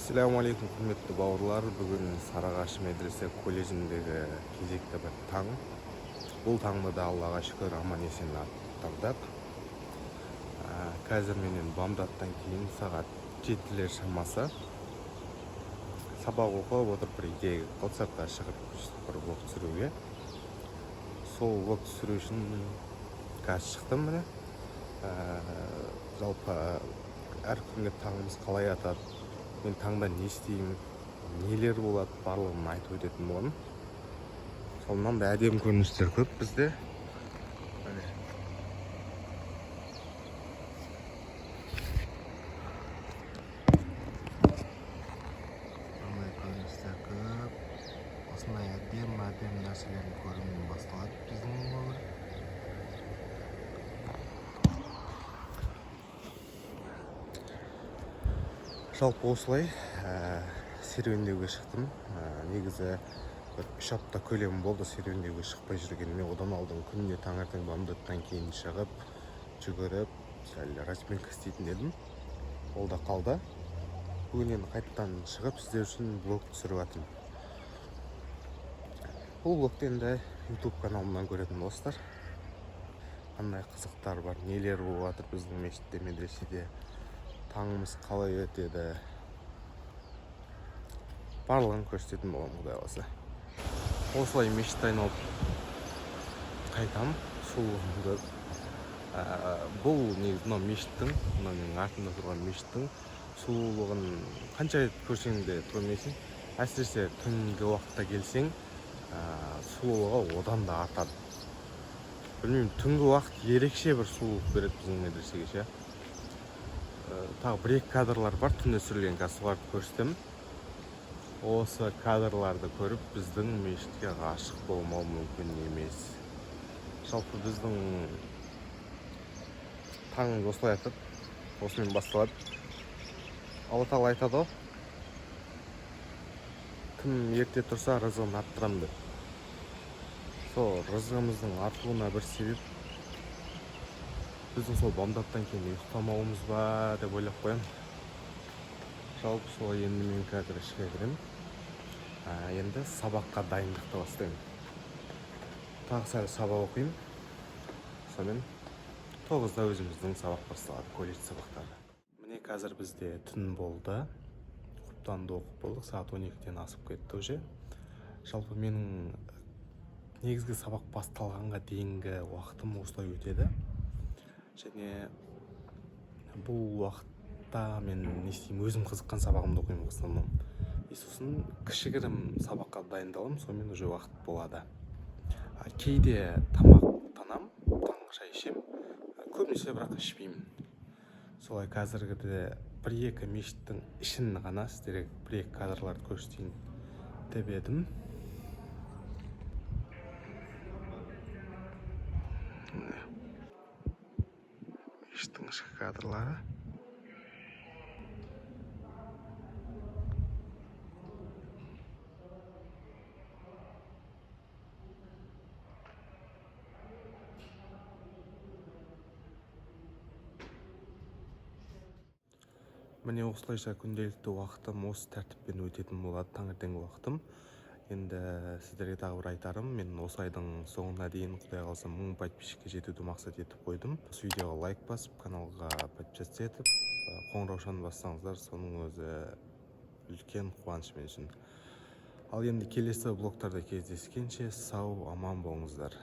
Ассаламу алейкум, құрметті бауырлар. Бүгін Сарыағаш медресе колледжіндегі кезекті бір таң. Бұл таңды да Аллаға шүкір аман-есен аттардық. Қазір менен бамдаттан кейін сағат 7-лер шамасы сабақ оқып отырып бір идея қылсаққа шығып бір блог түсіруге. Сол блог түсіру үшін қазір шықтым міне. Жалпы әр күнге таңымыз қалай атады, мен таңда не істеймін, нелер болады, барлығын айтып өтетін боламын. Сол мынандай әдемі көріністер көп бізде. Мынандай көріністер көп. Осындай әдемі нәрселерді көрумен басталады біздің өмір. Жалпы осылай серуендеуге шықтым. Негізі бір 3 апта көлемі болды серуендеуге шықпай жүргеніме. Одан алдын күнде таңертең бамдаттан кейін шығып, жүгіріп, сәл разминка істейтін едім. Ол да қалды. Бүгін енді қайтадан шығып сіздер үшін блог түсіріп жатырмын. Бұл блогты енді YouTube каналымнан көретін достар. Қандай қызықтар бар, нелер болып жатыр біздің мешітте, медреседе. Таңымыз қалай өтеді, барлығын көрсететін боламын, Құдай қаласа. Осылай мешітті айналып қайтам, сұлулығымды. Бұл мына мешіттің, мына менің артымда тұрған мешіттің сұлулығын қанша рет көрсең де көрмейсің. Әсіресе түнгі уақытта келсең, сұлулығы одан да артады. Білмеймін, түнгі уақыт ерекше бір сұлулық береді біздің медресеге ше. Тағы бір-екі кадрлар бар, түнде түсірілген соларды көрсетемін. Осы кадрларды көріп, біздің мешітке ғашық болмау мүмкін емес. Жалпы біздің таңымыз осылай атады, осымен басталады. Алла тағала айтады ғой, кім ерте тұрса, рызығын арттырам деп. Сол рызығымыздың артуына бір себеп біздің сол бамдаттан кейін ұйықтамауымыз ба деп ойлап қоямын. Жалпы солай енді мен қазір ішке кіремін. Енді сабаққа дайындықты бастаймын. Тағы сәл сабақ оқимын. Сонымен 9-да өзіміздің сабақ басталады, колледж сабақтары. Міне қазір бізде түн болды. Құптанды оқып болдық, сағат 12-ден асып кетті уже. Жалпы менің негізгі сабақ басталғанға дейінгі уақытым осылай өтеді. Және бұл уақытта мен не істеймін, өзім қызыққан сабағымды оқимын в основном. Сосын кішігірім сабаққа дайындаламын, сонымен уже уақыт болады. Кейде тамақтанам, таңғы шай ішемін. Көбінесе бірақ ішпеймін. Солай қазіргіде бір-екі мешіттің ішін ғана сіздерге бір-екі кадрларды көрсетейін деп едім. Мешіттің ішкі кадрлары. Міне осылайша күнделікті уақытым осы тәртіппен өтетін болады, таңертеңгі уақытым. Енді сіздерге тағы бір айтарым, мен осы айдың соңына дейін Құдай қаласа 1000 подписчикке жетуді мақсат етіп қойдым. Осы видеоға лайк басып, каналға подписаться етіп, қоңыраушаны бассаңыздар, соның өзі үлкен қуаныш мен үшін. Ал енді келесі блогтарда кездескенше сау, аман болыңыздар.